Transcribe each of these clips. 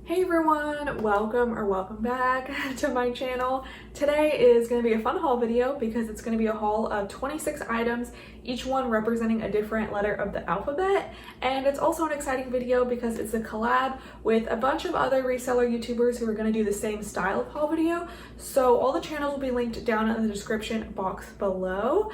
Hey everyone, welcome back to my channel. Today is going to be a fun haul video because it's going to be a haul of 26 items, each one representing a different letter of the alphabet. And it's also an exciting video because it's a collab with a bunch of other reseller YouTubers who are going to do the same style of haul video. So all the channels will be linked down in the description box below.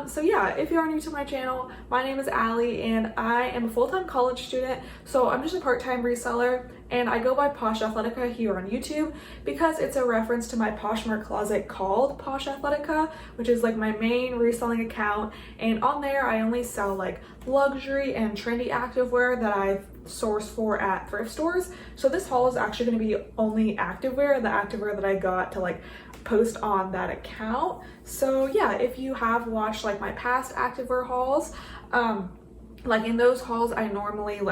So yeah, if you are new to my channel, my name is Allie and I am a full-time college student. So I'm just a part-time reseller. And I go by POSH ATHLETICA here on YouTube because it's a reference to my Poshmark closet called POSH ATHLETICA, which is like my main reselling account. And on there, I only sell like luxury and trendy activewear that I source for at thrift stores. So this haul is actually going to be only activewear, the activewear that I got to like post on that account. So yeah, if you have watched like my past activewear hauls, like in those hauls, I normally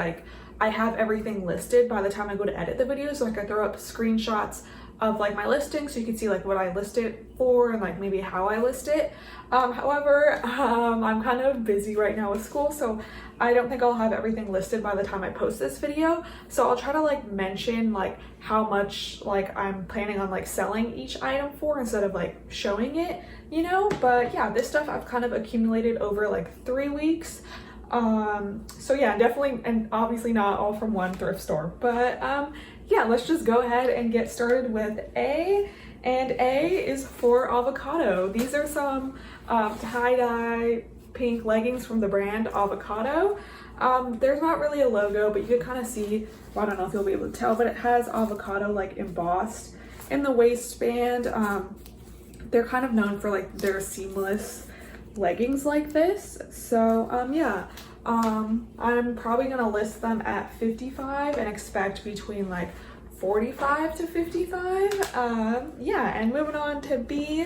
I have everything listed by the time I go to edit the video. So like I throw up screenshots of like my listing so you can see like what I list it for and like maybe how I list it. However, I'm kind of busy right now with school, so I don't think I'll have everything listed by the time I post this video. So I'll try to like mention like how much like I'm planning on like selling each item for instead of like showing it, you know? But yeah, this stuff I've kind of accumulated over like 3 weeks. So yeah, definitely, and obviously not all from one thrift store, but yeah, let's just go ahead and get started with A, and A is for avocado. These are some tie-dye pink leggings from the brand Avocado. There's not really a logo, but you can kind of see, well, I don't know if you'll be able to tell, but it has avocado like embossed in the waistband. They're kind of known for like their seamless leggings like this. So yeah, I'm probably gonna list them at 55 and expect between like 45 to 55. Yeah, and moving on to B,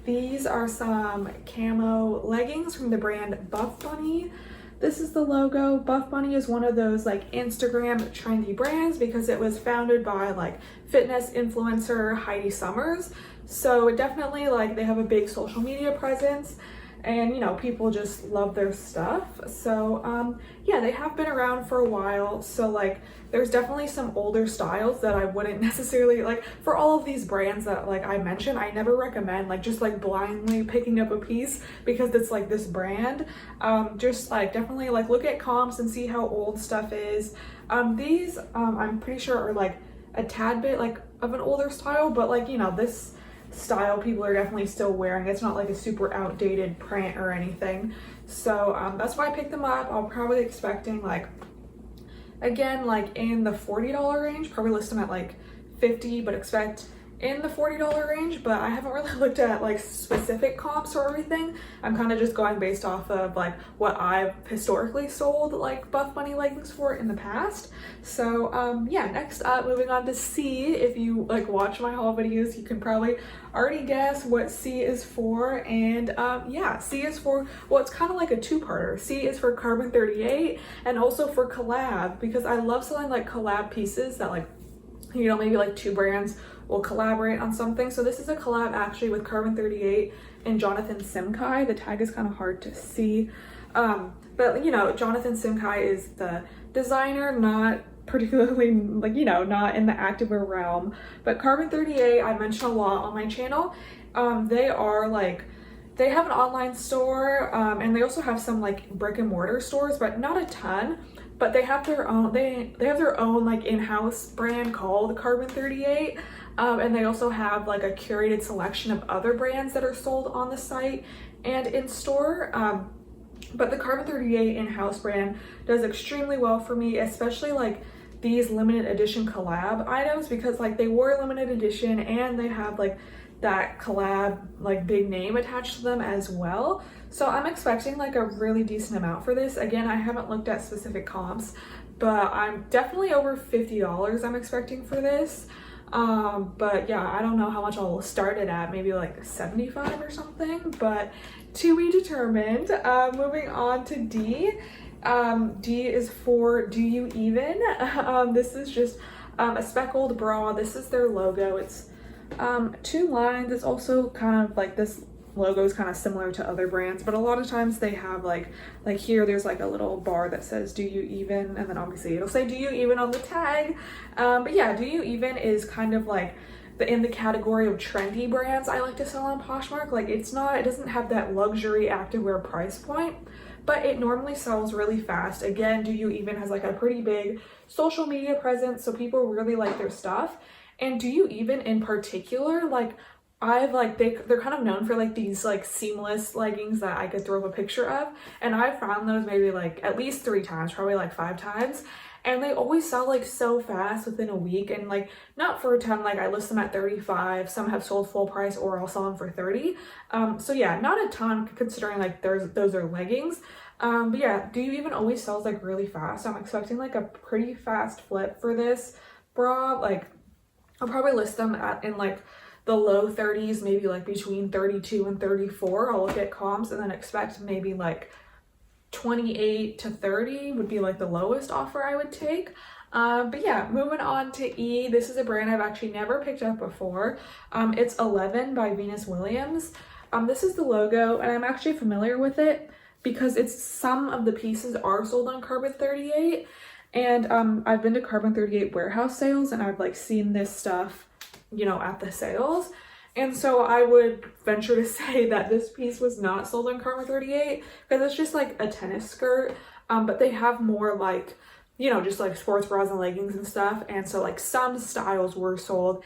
these are some camo leggings from the brand Buff Bunny. This is the logo. Buff Bunny is one of those like Instagram trendy brands because it was founded by like fitness influencer Heidi Summers. So it definitely like they have a big social media presence. And, you know, people just love their stuff. So, yeah, they have been around for a while. So, like, there's definitely some older styles that I wouldn't necessarily, like, for all of these brands that, like, I mentioned, I never recommend, like, just, like, blindly picking up a piece because it's, like, this brand. Just, like, definitely, like, look at comps and see how old stuff is. These, I'm pretty sure are, like, a tad bit, like, of an older style, but, like, you know, this style people are definitely still wearing. It's not like a super outdated print or anything. So that's why I picked them up. I'll probably expecting like, again, like in the $40 range, probably list them at like 50, but expect in the $40 range. But I haven't really looked at like specific comps or everything. I'm kind of just going based off of like what I've historically sold like Buff Bunny leggings for in the past. So yeah, next up, moving on to C. If you like watch my haul videos, you can probably already guess what C is for. And yeah, C is for, well, it's kind of like a two-parter. C is for Carbon 38 and also for collab, because I love selling like collab pieces that like, you know, maybe like two brands will collaborate on something. So this is a collab actually with Carbon 38 and Jonathan Simkai. The tag is kind of hard to see. But you know, Jonathan Simkai is the designer, not particularly like, you know, not in the activewear realm. But Carbon 38, I mention a lot on my channel. They are like, they have an online store, and they also have some like brick and mortar stores, but not a ton. But they have their own, they have their own like in-house brand called Carbon 38. And they also have like a curated selection of other brands that are sold on the site and in store. But the Carbon 38 in-house brand does extremely well for me, especially like these limited edition collab items, because like they were limited edition and they have like that collab like big name attached to them as well. So I'm expecting like a really decent amount for this. Again, I haven't looked at specific comps, but I'm definitely over $50 I'm expecting for this. But yeah, I don't know how much I'll start it at, maybe like 75 or something, but to be determined. Moving on to D. D is for Do You Even? This is just a speckled bra. This is their logo. It's two lines. It's also kind of like this logo is kind of similar to other brands, but a lot of times they have like here there's like a little bar that says do you even, and then obviously it'll say do you even on the tag. But yeah, do you even is kind of like in the category of trendy brands I like to sell on Poshmark. Like it doesn't have that luxury activewear price point, but it normally sells really fast. Again, do you even has like a pretty big social media presence, so people really like their stuff. And do you even in particular, like I've like they're kind of known for like these like seamless leggings that I could throw up a picture of, and I've found those maybe like at least 3 times, probably like 5 times, and they always sell like so fast within a week. And like not for a ton, like I list them at 35, some have sold full price, or I'll sell them for 30. So yeah, not a ton considering like those are leggings. But yeah, do you even always sells like really fast. I'm expecting like a pretty fast flip for this bra. Like I'll probably list them in like the low 30s, maybe like between 32 and 34. I'll look at comps and then expect maybe like 28 to 30 would be like the lowest offer I would take. But yeah, moving on to E. This is a brand I've actually never picked up before. It's 11 by Venus Williams. This is the logo, and I'm actually familiar with it because some of the pieces are sold on Carbon 38. And I've been to Carbon 38 warehouse sales, and I've like seen this stuff, you know, at the sales. And so I would venture to say that this piece was not sold on Carbon 38 because it's just like a tennis skirt. But they have more like, you know, just like sports bras and leggings and stuff. And so like some styles were sold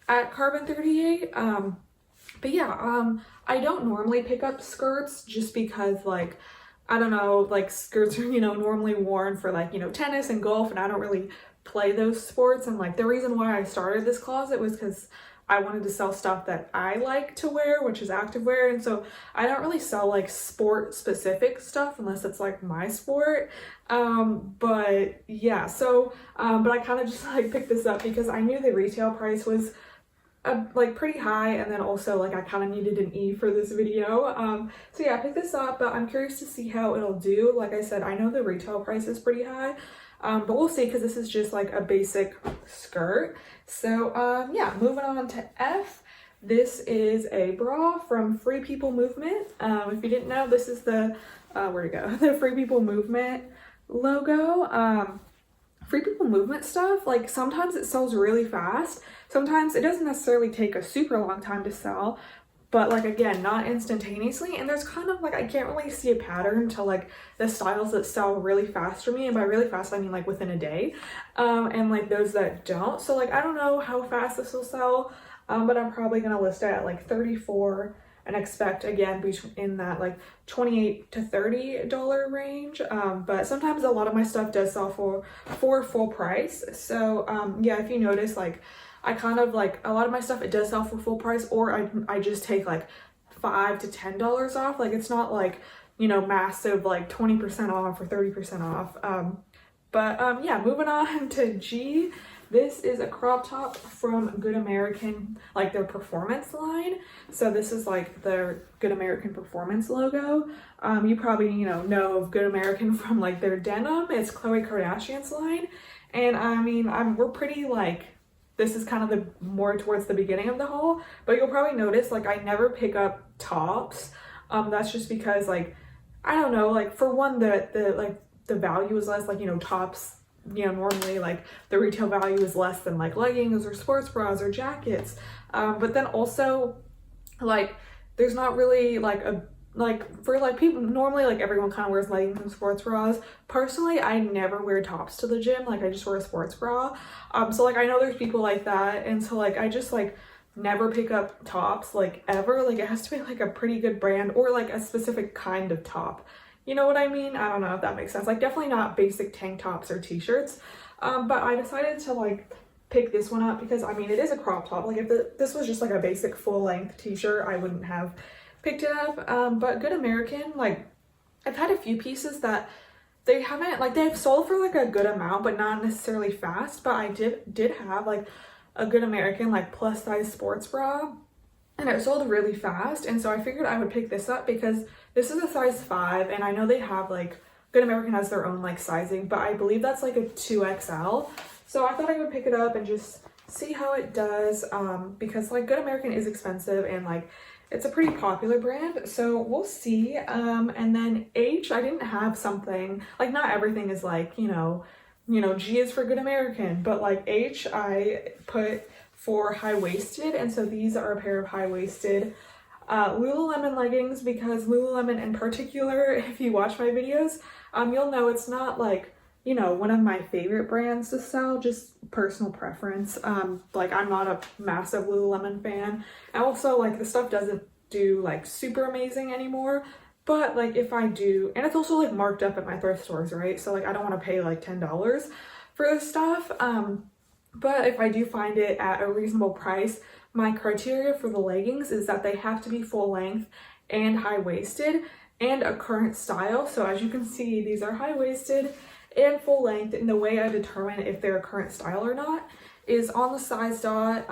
at Carbon 38. But yeah, I don't normally pick up skirts just because like, I don't know, like skirts are, you know, normally worn for like, you know, tennis and golf, and I don't really play those sports. And like the reason why I started this closet was because I wanted to sell stuff that I like to wear, which is activewear. And so I don't really sell like sport specific stuff unless it's like my sport. But yeah, so, but I kind of just like picked this up because I knew the retail price was like pretty high, and then also like I kind of needed an E for this video. So yeah, I picked this up, but I'm curious to see how it'll do. Like I said, I know the retail price is pretty high, but we'll see because this is just like a basic skirt. So yeah, moving on to F. This is a bra from Free People Movement. If you didn't know, this is the where'd it go? The Free People Movement logo. Free People Movement stuff, like sometimes it sells really fast. Sometimes it doesn't necessarily take a super long time to sell, but like again, not instantaneously. And there's kind of like, I can't really see a pattern to like the styles that sell really fast for me. And by really fast, I mean like within a day. And like those that don't. So like, I don't know how fast this will sell, but I'm probably gonna list it at like 34 and expect again in that like $28 to $30 range. But sometimes a lot of my stuff does sell for full price. So yeah, if you notice, like I kind of like a lot of my stuff, it does sell for full price, or I just take like $5 to $10 off. Like it's not like, you know, massive like 20% off or 30% off. But yeah, moving on to G. This is a crop top from Good American, like their performance line. So this is like their Good American Performance logo. You probably, you know of Good American from like their denim. It's Khloe Kardashian's line. And I mean, we're pretty like, this is kind of the more towards the beginning of the haul, but you'll probably notice like I never pick up tops. That's just because like, I don't know, like for one, the value is less, like, you know, tops, you know, normally like the retail value is less than like leggings or sports bras or jackets. But then also like there's not really like for like people normally, like everyone kind of wears leggings and sports bras. Personally, I never wear tops to the gym. Like I just wear a sports bra. So like I know there's people like that, and so like I just like never pick up tops like ever. Like it has to be like a pretty good brand or like a specific kind of top. You know what I mean? I don't know if that makes sense. Like definitely not basic tank tops or t-shirts. But I decided to like pick this one up because I mean, it is a crop top. Like if this was just like a basic full length t-shirt, I wouldn't have picked it up. But Good American, like I've had a few pieces that they haven't, like they've sold for like a good amount, but not necessarily fast. But I did have like a Good American like plus size sports bra, and it sold really fast. And so I figured I would pick this up because this is a size 5, and I know they have like, Good American has their own like sizing, but I believe that's like a 2XL. So I thought I would pick it up and just see how it does, because like Good American is expensive, and like it's a pretty popular brand, so we'll see. And then H, I didn't have something, like not everything is like, G is for Good American, but like H I put for high-waisted, and so these are a pair of high-waisted Lululemon leggings, because Lululemon in particular, if you watch my videos, you'll know it's not like, one of my favorite brands to sell, just personal preference. Like I'm not a massive Lululemon fan. And also like the stuff doesn't do like super amazing anymore, but like if I do, and it's also like marked up at my thrift stores, right? So like I don't want to pay like $10 for this stuff. But if I do find it at a reasonable price, my criteria for the leggings is that they have to be full length and high-waisted and a current style. So as you can see, these are high-waisted and full length, and the way I determine if they're a current style or not is on the size dot.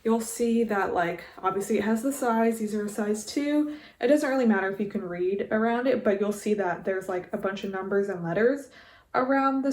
You'll see that like obviously it has the size, these are a size 2. It doesn't really matter if you can read around it, but you'll see that there's like a bunch of numbers and letters around the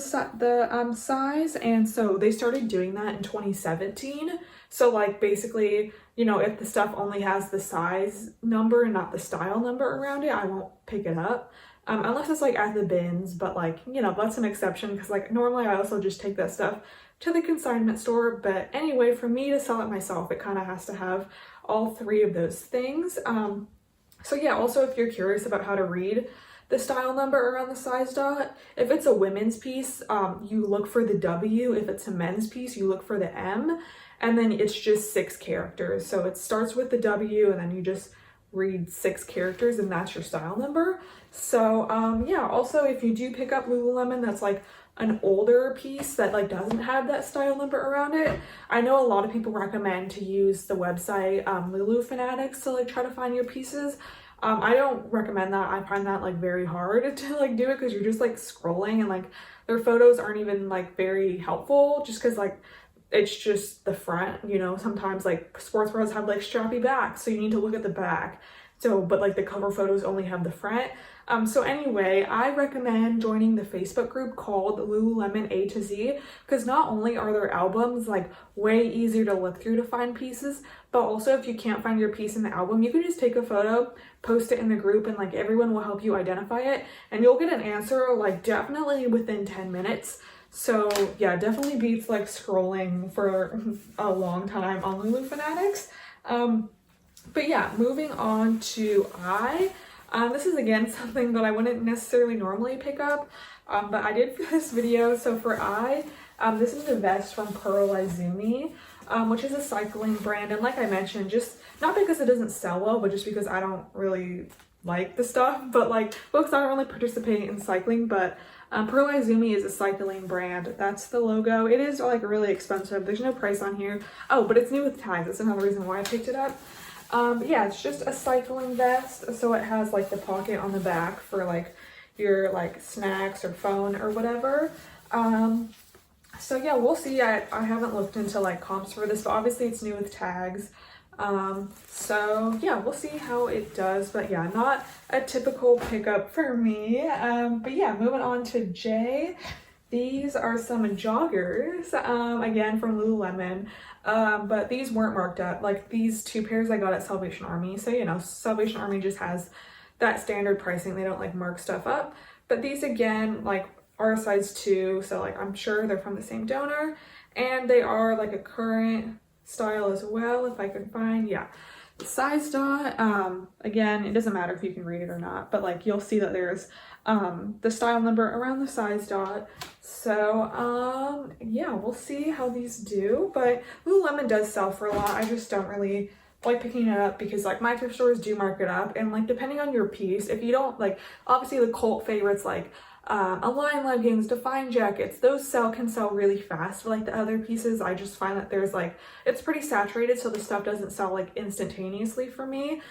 size, and so they started doing that in 2017. So like basically, if the stuff only has the size number and not the style number around it, I won't pick it up. Unless it's like at the bins, but like, that's an exception, because like normally I also just take that stuff to the consignment store. But anyway, for me to sell it myself, it kind of has to have all 3 of those things. So yeah, also if you're curious about how to read the style number around the size dot, if it's a women's piece, you look for the W. If it's a men's piece, you look for the M, and then it's just 6 characters. So it starts with the W and then you just read 6 characters, and that's your style number. So yeah, also if you do pick up Lululemon that's like an older piece that like doesn't have that style number around it, I know a lot of people recommend to use the website Lulu Fanatics to like try to find your pieces. I don't recommend that. I find that like very hard to like do it, because you're just like scrolling, and like their photos aren't even like very helpful, just because like it's just the front, sometimes like sports bras have like strappy backs, so you need to look at the back. So, but like the cover photos only have the front. So anyway, I recommend joining the Facebook group called Lululemon A-Z, because not only are their albums like way easier to look through to find pieces, but also if you can't find your piece in the album, you can just take a photo, post it in the group, and like everyone will help you identify it, and you'll get an answer like definitely within 10 minutes. So yeah, definitely beats like scrolling for a long time on Lulu Fanatics. But yeah, moving on to this is again something that I wouldn't necessarily normally pick up, but I did for this video. So for this is a vest from Pearl Izumi, which is a cycling brand, and like I mentioned, just not because it doesn't sell well, but just because I don't really like the stuff, but like books I don't really participate in cycling. But Pearl Izumi is a cycling brand. That's the logo. It is like really expensive. There's no price on here. Oh, but it's new with tags. That's another reason why I picked it up. Yeah, it's just a cycling vest, so it has like the pocket on the back for like your like snacks or phone or whatever. So yeah, we'll see. I haven't looked into like comps for this, but obviously it's new with tags. So yeah, we'll see how it does, but yeah, not a typical pickup for me. But yeah, moving on to J. These are some joggers, again from Lululemon, but these weren't marked up. Like these 2 pairs I got at Salvation Army, so Salvation Army just has that standard pricing. They don't like mark stuff up, but these again like are a size 2, so like I'm sure they're from the same donor, and they are like a current style as well, if I can find. Yeah, the size dot, again, it doesn't matter if you can read it or not, but like you'll see that there's the style number around the size dot. So yeah, we'll see how these do, but Lululemon does sell for a lot. I just don't really like picking it up, because like my thrift stores do mark it up, and like depending on your piece, if you don't like, obviously the cult favorites like Align leggings, Define jackets, those can sell really fast. But like the other pieces, I just find that there's like, it's pretty saturated, so the stuff doesn't sell like instantaneously for me.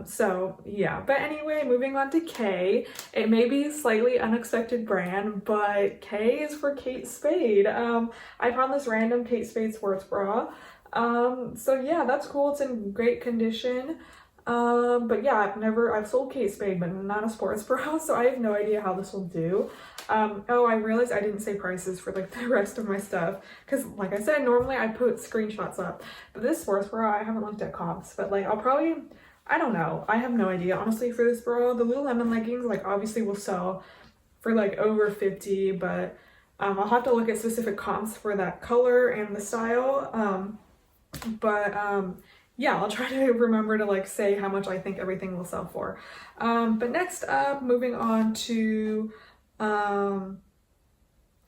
So yeah, but anyway, moving on to K. It may be a slightly unexpected brand, but K is for Kate Spade. I found this random Kate Spade sports bra. So yeah, that's cool. It's in great condition. But yeah, I've sold Kate Spade, but not a sports bra, so I have no idea how this will do. Oh, I realized I didn't say prices for like the rest of my stuff, because like I said, normally I put screenshots up, but this sports bra, I haven't looked at comps, but like I'll probably, I don't know, I have no idea honestly for this bra. The Lululemon leggings like obviously will sell for like over 50, but I'll have to look at specific comps for that color and the style. Yeah, I'll try to remember to like say how much I think everything will sell for. But next up, moving on to, where am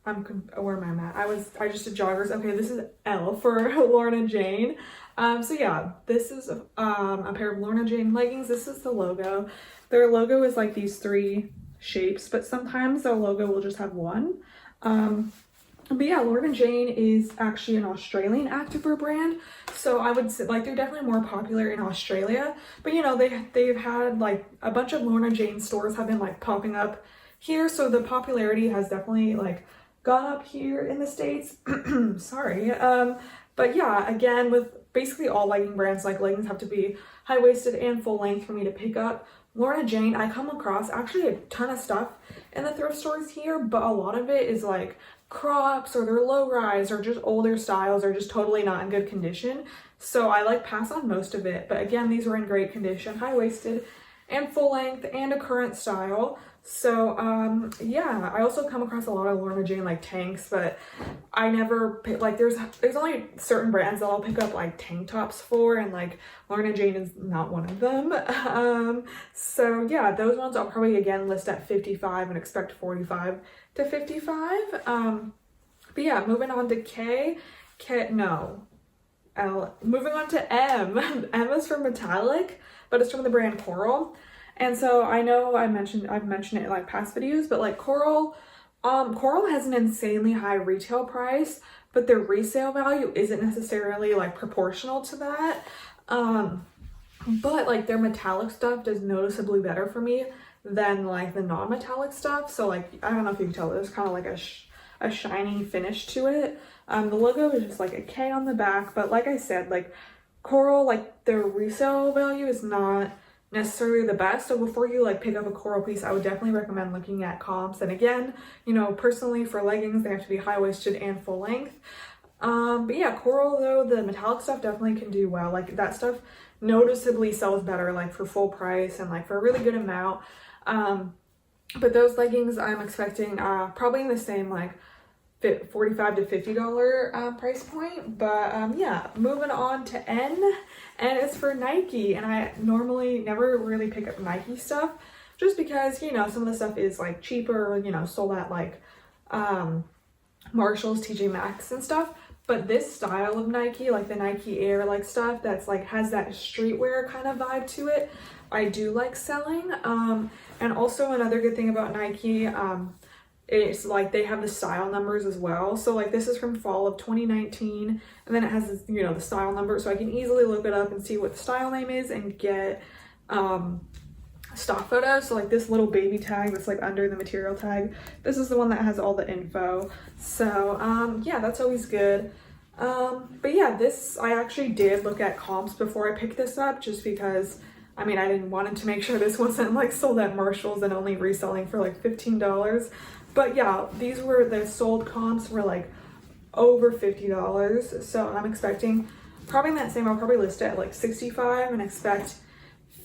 I at? I just did joggers. Okay, this is L for Lorna Jane. So yeah, this is a pair of Lorna Jane leggings. This is the logo. Their logo is like these 3 shapes, but sometimes their logo will just have one. But yeah, Lorna Jane is actually an Australian activewear brand, so I would say like they're definitely more popular in Australia. But you know, they've had like a bunch of Lorna Jane stores have been like popping up here, so the popularity has definitely like gone up here in the States. Sorry. But yeah, again, with basically all legging brands, like leggings have to be high-waisted and full length for me to pick up. Lorna Jane, I come across actually a ton of stuff in the thrift stores here, but a lot of it is like crops or they're low rise or just older styles or just totally not in good condition. So I like pass on most of it. But again, these were in great condition, high-waisted and full length and a current style. So yeah, I also come across a lot of Lorna Jane like tanks, but I never pick, like there's only certain brands that I'll pick up like tank tops for, and like Lorna Jane is not one of them. So yeah, those ones I'll probably again list at 55 and expect 45 to 55. But yeah, moving on to L. Moving on to M. M is for metallic, but it's from the brand Coral. And so I know I've mentioned it in like past videos, but like Coral has an insanely high retail price, but their resale value isn't necessarily like proportional to that. But like their metallic stuff does noticeably better for me than like the non-metallic stuff. So like, I don't know if you can tell, there's kind of like a shiny finish to it. The logo is just like a K on the back, but like I said, like Coral, like their resale value is not necessarily the best. So before you like pick up a Coral piece, I would definitely recommend looking at comps. And again, you know, personally for leggings, they have to be high-waisted and full length. But yeah, Coral though, the metallic stuff definitely can do well. Like that stuff noticeably sells better like for full price and like for a really good amount. But those leggings I'm expecting probably in the same like $45 to $50 price point. But yeah, moving on to N, and it's for Nike. And I normally never really pick up Nike stuff just because, you know, some of the stuff is like cheaper, you know, sold at like Marshalls, TJ Maxx and stuff. But this style of Nike, like the Nike Air like stuff that's like has that streetwear kind of vibe to it, I do like selling. And also another good thing about Nike, it's like they have the style numbers as well. So like this is from fall of 2019, and then it has this, you know, the style number, so I can easily look it up and see what the style name is and get stock photos. So like this little baby tag that's like under the material tag, this is the one that has all the info. So yeah, that's always good. But yeah, this, I actually did look at comps before I picked this up, just because I mean, I wanted to make sure this wasn't like sold at Marshalls and only reselling for like $15. But yeah, the sold comps were like over $50. So I'm expecting probably that same, I'll probably list it at like 65 and expect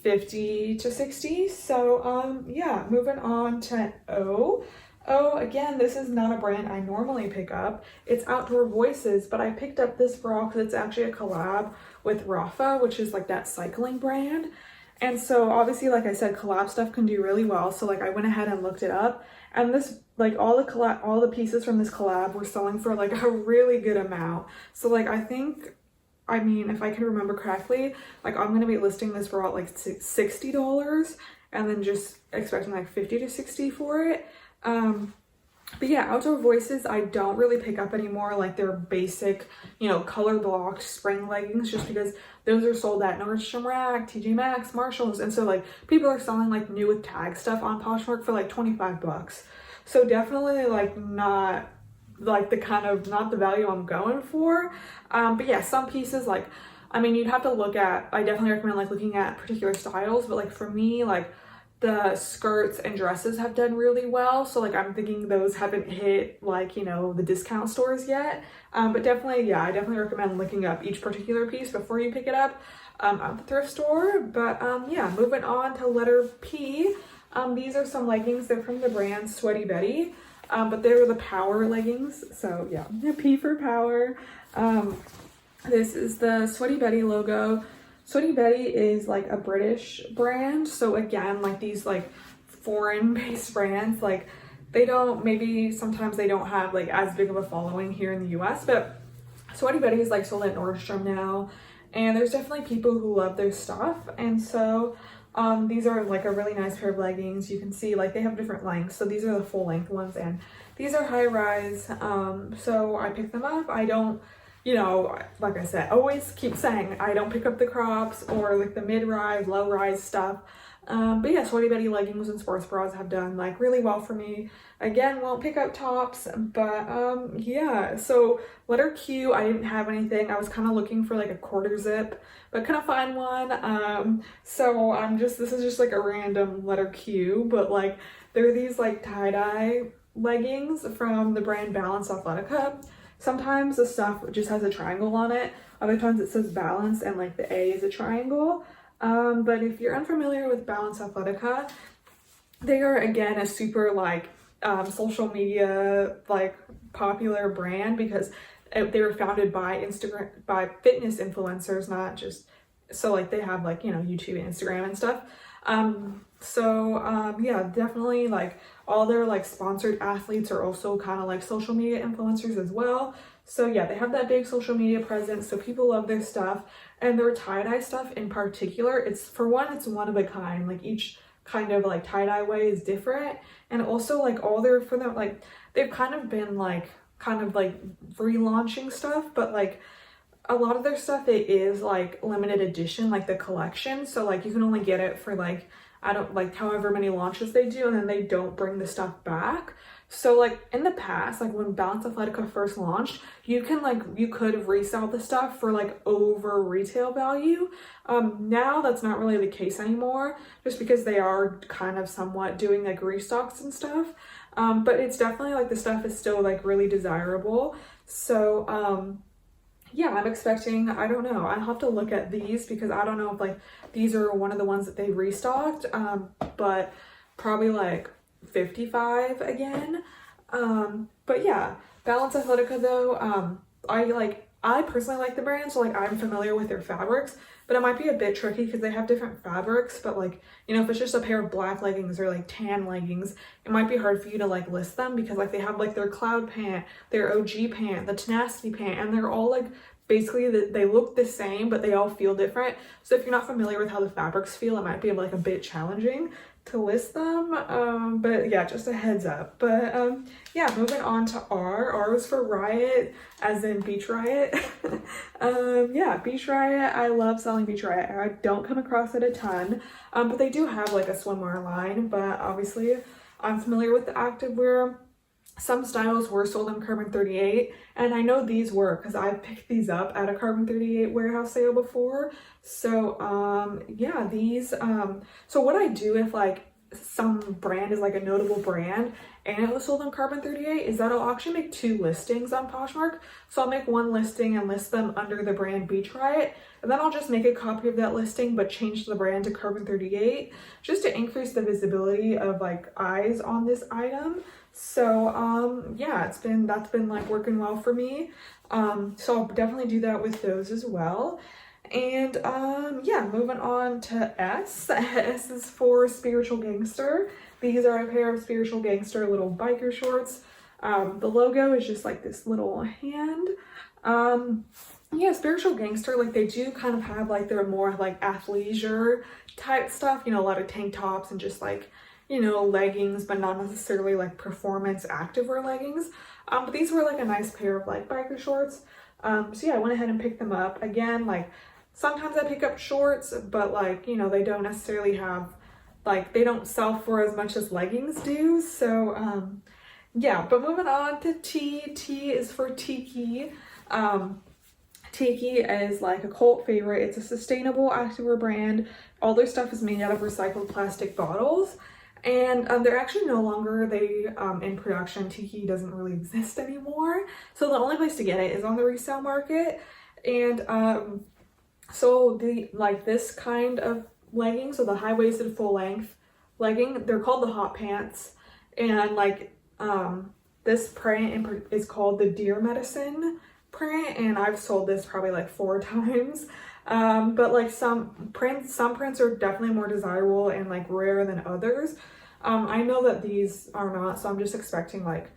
50 to 60. So yeah, moving on to O. Oh, again, this is not a brand I normally pick up. It's Outdoor Voices, but I picked up this bra because it's actually a collab with Rafa, which is like that cycling brand. And so obviously, like I said, collab stuff can do really well. So like I went ahead and looked it up, and this, like all the pieces from this collab were selling for like a really good amount. So like I think, I mean, if I can remember correctly, like I'm gonna be listing this bra at like $60 and then just expecting like 50 to 60 for it. But yeah, Outdoor Voices I don't really pick up anymore, like their basic, you know, color blocked spring leggings, just because those are sold at Nordstrom Rack, TJ Maxx, Marshalls, and so like people are selling like new with tag stuff on Poshmark for like 25 bucks. So definitely like not like the kind of, not the value I'm going for. But yeah, some pieces like I mean, you'd have to look at, I definitely recommend like looking at particular styles, but like for me, like the skirts and dresses have done really well. So like I'm thinking those haven't hit like, you know, the discount stores yet. But definitely, yeah, I definitely recommend looking up each particular piece before you pick it up at the thrift store. But yeah, moving on to letter P. These are some leggings. They're from the brand Sweaty Betty, but they're the power leggings. So yeah, P for power. This is the Sweaty Betty logo. Sweaty Betty is like a British brand. So again, like these like foreign based brands, like they don't, maybe sometimes they don't have like as big of a following here in the US, but Sweaty Betty is like sold at Nordstrom now. And there's definitely people who love their stuff. And so these are like a really nice pair of leggings. You can see like they have different lengths. So these are the full length ones and these are high rise. So I picked them up. I don't, you know, like I said, always keep saying I don't pick up the crops or like the mid-rise, low-rise stuff. But yeah, Sweaty Betty leggings and sports bras have done like really well for me. Again, won't pick up tops, but yeah. So letter Q, I didn't have anything. I was kind of looking for like a quarter zip, but couldn't find one. So this is just like a random letter Q, but like there are these like tie-dye leggings from the brand Balance Athletica. Sometimes the stuff just has a triangle on it. Other times it says Balance and like the A is a triangle. But if you're unfamiliar with Balance Athletica, they are again a super like social media like popular brand because they were founded by fitness influencers, not just, so like they have like, you know, YouTube and Instagram and stuff. Yeah, definitely like all their like sponsored athletes are also kind of like social media influencers as well. So yeah, they have that big social media presence, so people love their stuff. And their tie-dye stuff in particular, it's one of a kind. Like each kind of like tie-dye way is different. And also like they've kind of been like relaunching stuff, but like a lot of their stuff, it is like limited edition, like the collection. So like you can only get it for like, I don't like however many launches they do, and then they don't bring the stuff back. So like in the past, like when Balance Athletica first launched, you could resell the stuff for like over retail value. Now that's not really the case anymore, just because they are kind of somewhat doing like restocks and stuff. But it's definitely like the stuff is still like really desirable. So yeah, I'm expecting, I don't know, I'll have to look at these because I don't know if like these are one of the ones that they restocked, but probably like 55 again. But yeah, Balance Athletica though, I personally like the brand, so like I'm familiar with their fabrics, but it might be a bit tricky because they have different fabrics. But like, you know, if it's just a pair of black leggings or like tan leggings, it might be hard for you to like list them because like they have like their cloud pant, their OG pant, the tenacity pant, and they're all like basically they look the same, but they all feel different. So if you're not familiar with how the fabrics feel, it might be like a bit challenging to list them. But yeah, just a heads up. But yeah, moving on to R is for Riot, as in Beach Riot. Yeah, Beach Riot, I love selling Beach Riot. I don't come across it a ton, but they do have like a swimwear line. But obviously I'm familiar with the activewear. Some styles were sold on Carbon 38, and I know these were because I picked these up at a Carbon 38 warehouse sale before. So yeah, these so what I do if like some brand is like a notable brand and it was sold on Carbon 38 is that I'll actually make 2 listings on Poshmark. So I'll make one listing and list them under the brand Beach Riot, and then I'll just make a copy of that listing but change the brand to Carbon 38 just to increase the visibility of like eyes on this item. So yeah, that's been like working well for me. So I'll definitely do that with those as well. And yeah, moving on to S. S is for Spiritual Gangster. These are a pair of Spiritual Gangster little biker shorts. The logo is just like this little hand. Yeah, Spiritual Gangster, like they do kind of have like their more like athleisure type stuff, you know, a lot of tank tops and just like, you know, leggings, but not necessarily like performance activewear leggings. But these were like a nice pair of like biker shorts. So yeah, I went ahead and picked them up. Again, like sometimes I pick up shorts, but like, you know, they don't necessarily have, like they don't sell for as much as leggings do. So yeah, but moving on to T. T is for Tiki. Tiki is like a cult favorite. It's a sustainable activewear brand. All their stuff is made out of recycled plastic bottles. And they're actually no longer in production. Tiki doesn't really exist anymore. So the only place to get it is on the resale market. And so this kind of legging, so the high-waisted full length legging, they're called the hot pants. And like this print is called the Deer Medicine print, and I've sold this probably like 4 times. But like some prints are definitely more desirable and like rarer than others. I know that these are not, so I'm just expecting like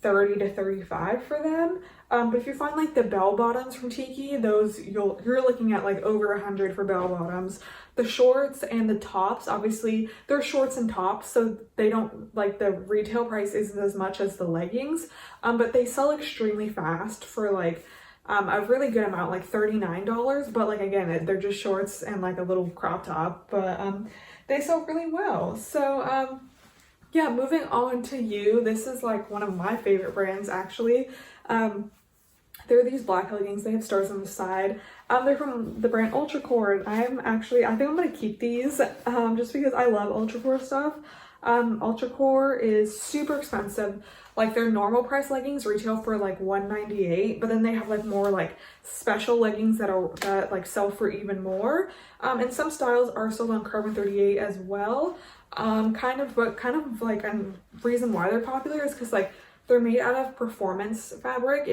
30 to 35 for them. But if you find like the bell bottoms from Tiki, those you're looking at like over 100 for bell bottoms. The shorts and the tops, obviously they're shorts and tops, so they don't, like, the retail price isn't as much as the leggings, but they sell extremely fast for like a really good amount, like $39. But like, again, they're just shorts and like a little crop top, but they sell really well. So yeah, moving on to You. This is like one of my favorite brands, actually. They're these black leggings. They have stars on the side. They're from the brand Ultracore. I think I'm gonna keep these just because I love Ultracore stuff. Ultracore is super expensive. Like, their normal price leggings retail for like $198, but then they have like more like special leggings that like sell for even more. And some styles are sold on Carbon 38 as well. Kind of like a reason why they're popular is because like they're made out of performance fabric.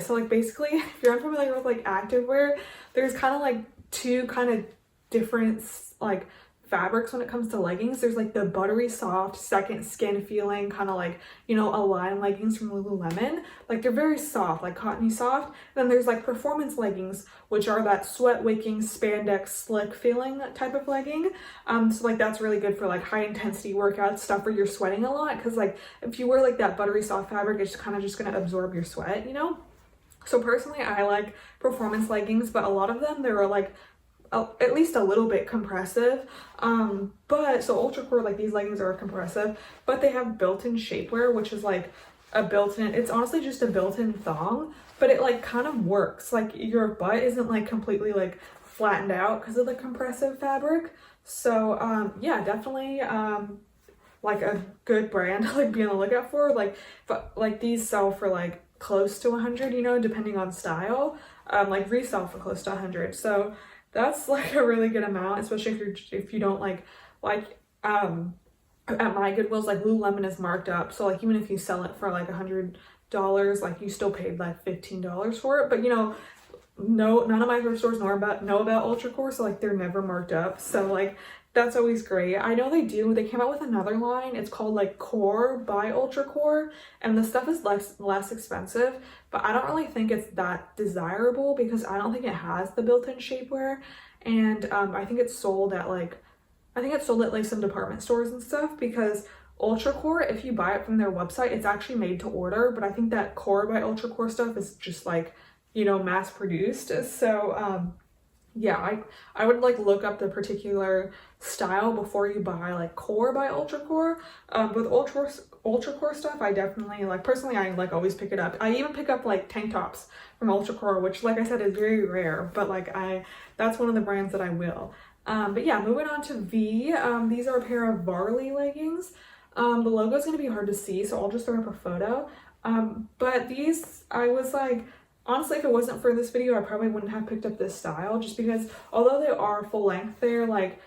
So like basically, if you're unfamiliar with like activewear, there's kind of like 2 kind of different like fabrics when it comes to leggings. There's like the buttery soft second skin feeling, kind of like, you know, Align leggings from Lululemon. Like, they're very soft, like cottony soft. Then there's like performance leggings, which are that sweat wicking spandex slick feeling type of legging. So like that's really good for like high intensity workout stuff where you're sweating a lot, because like if you wear like that buttery soft fabric, it's kind of just going to absorb your sweat, you know. So personally, I like performance leggings, but a lot of them, they're like at least a little bit compressive. But so Ultracore, like, these leggings are compressive, but they have built-in shapewear, which is like it's honestly just a built-in thong, but it like kind of works. Like, your butt isn't like completely like flattened out because of the compressive fabric. So yeah, definitely like a good brand to like be on the lookout for. But these sell for like close to 100, you know, depending on style. Like resell for close to 100. So that's like a really good amount, especially if you don't like at my Goodwills, like Lululemon is marked up. So like even if you sell it for like $100, like you still paid like $15 for it. But you know, none of my thrift stores know about Ultracore, so like they're never marked up. So like that's always great. I know they came out with another line. It's called like Core by Ultracore, and the stuff is less expensive, but I don't really think it's that desirable because I don't think it has the built-in shapewear. And I think it's sold at like some department stores and stuff, because Ultracore, if you buy it from their website, it's actually made to order, but I think that Core by Ultracore stuff is just like, you know, mass produced. So yeah, I would like look up the particular style before you buy like Core by Ultracore. With Ultracore stuff, I definitely like, personally, I like always pick it up. I even pick up like tank tops from Ultracore, which like I said is very rare, but like that's one of the brands that I will. But yeah, moving on to V. These are a pair of Barley leggings. The logo is going to be hard to see, so I'll just throw up a photo. But these, I was like, honestly, if it wasn't for this video, I probably wouldn't have picked up this style, just because although they are full length, they are like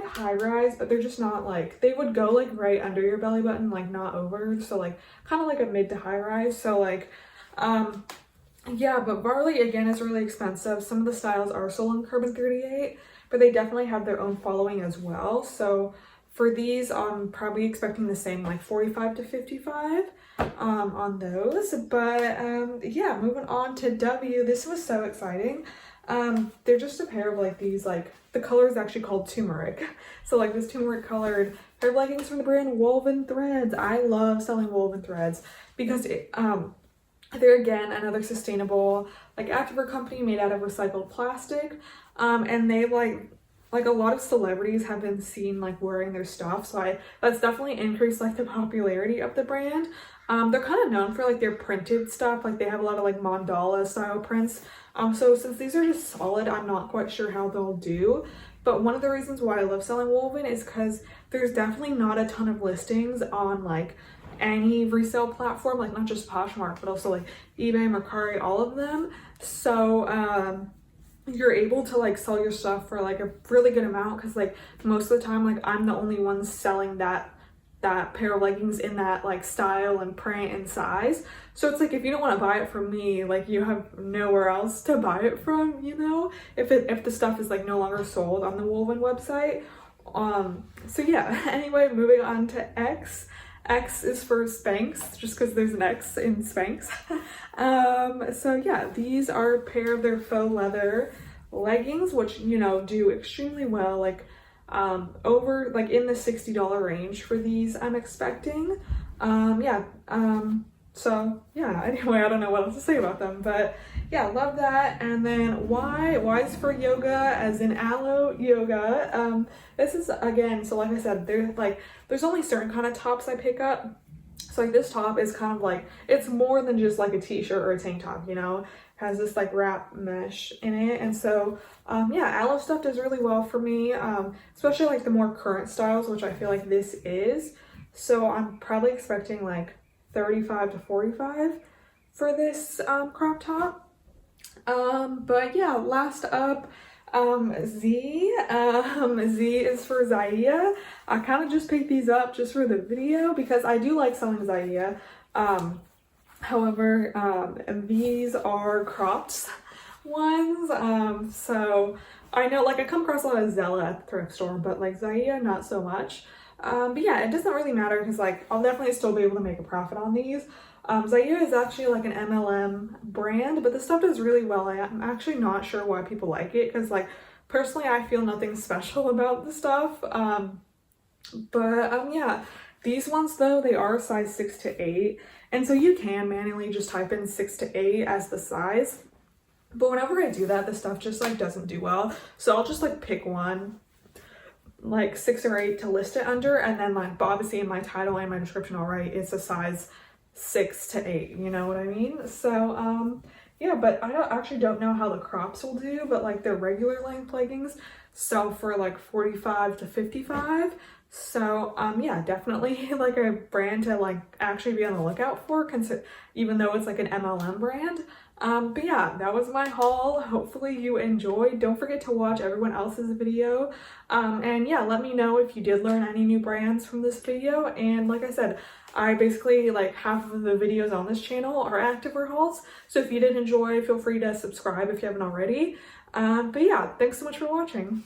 high rise, but they're just not like, they would go like right under your belly button, like not over. So like kind of like a mid to high rise. So like, yeah, but Barley again is really expensive. Some of the styles are sold on Carbon 38, but they definitely have their own following as well. So for these, I'm probably expecting the same, like 45 to 55 on those. But yeah, moving on to W. This was so exciting. They're just a pair of like these, like the color is actually called turmeric. So like this turmeric colored pair of leggings from the brand Woven Threads. I love selling woven threads because they're again another sustainable like activewear company made out of recycled plastic. And they like a lot of celebrities have been seen like wearing their stuff, so that's definitely increased like the popularity of the brand. They're kind of known for like their printed stuff, like they have a lot of like mandala style prints. So since these are just solid, I'm not quite sure how they'll do. But one of the reasons why I love selling woven is because there's definitely not a ton of listings on like any resale platform, like not just Poshmark, but also like eBay, Mercari, all of them. So you're able to like sell your stuff for like a really good amount, because like most of the time, like I'm the only one selling that pair of leggings in that like style and print and size. So it's like, if you don't want to buy it from me, like you have nowhere else to buy it from, you know, if the stuff is like no longer sold on the woven website. So yeah, anyway, moving on to X. X is for Spanx, just because there's an X in Spanx. So yeah, these are a pair of their faux leather leggings, which, you know, do extremely well, like over like in the $60 range for these, I'm expecting. So yeah, anyway, I don't know what else to say about them, but yeah, love that. And then Y is for yoga, as in aloe yoga. This is, again, so like I said, there's only certain kind of tops I pick up. So like this top is kind of like, it's more than just like a t-shirt or a tank top, you know, it has this like wrap mesh in it. And so yeah, aloe stuff does really well for me, especially like the more current styles, which I feel like this is. So I'm probably expecting like 35 to 45 for this crop top. But yeah, last up, Z. Z is for Zaya. I kind of just picked these up just for the video because I do like selling Zaya. However, these are cropped ones. So I know, like, I come across a lot of Zella at the thrift store, but like Zaya, not so much. But yeah, it doesn't really matter because like I'll definitely still be able to make a profit on these. Zaya is actually like an MLM brand, but the stuff does really well. I'm actually not sure why people like it, because like personally I feel nothing special about the stuff. Yeah, these ones though, they are size 6 to 8, and so you can manually just type in 6 to 8 as the size. But whenever I do that, the stuff just like doesn't do well. So I'll just like pick one, like 6 or 8 to list it under, and then like obviously in my title and my description I'll write it's a size 6 to 8, you know what I mean? So yeah, but I actually don't know how the crops will do, but like their regular length leggings sell for like 45 to 55. So yeah, definitely like a brand to like actually be on the lookout for, even though it's like an MLM brand. But yeah, that was my haul. Hopefully you enjoyed. Don't forget to watch everyone else's video. And yeah, let me know if you did learn any new brands from this video. And like I said, I basically, like, half of the videos on this channel are activewear hauls. So if you did enjoy, feel free to subscribe if you haven't already. But yeah, thanks so much for watching.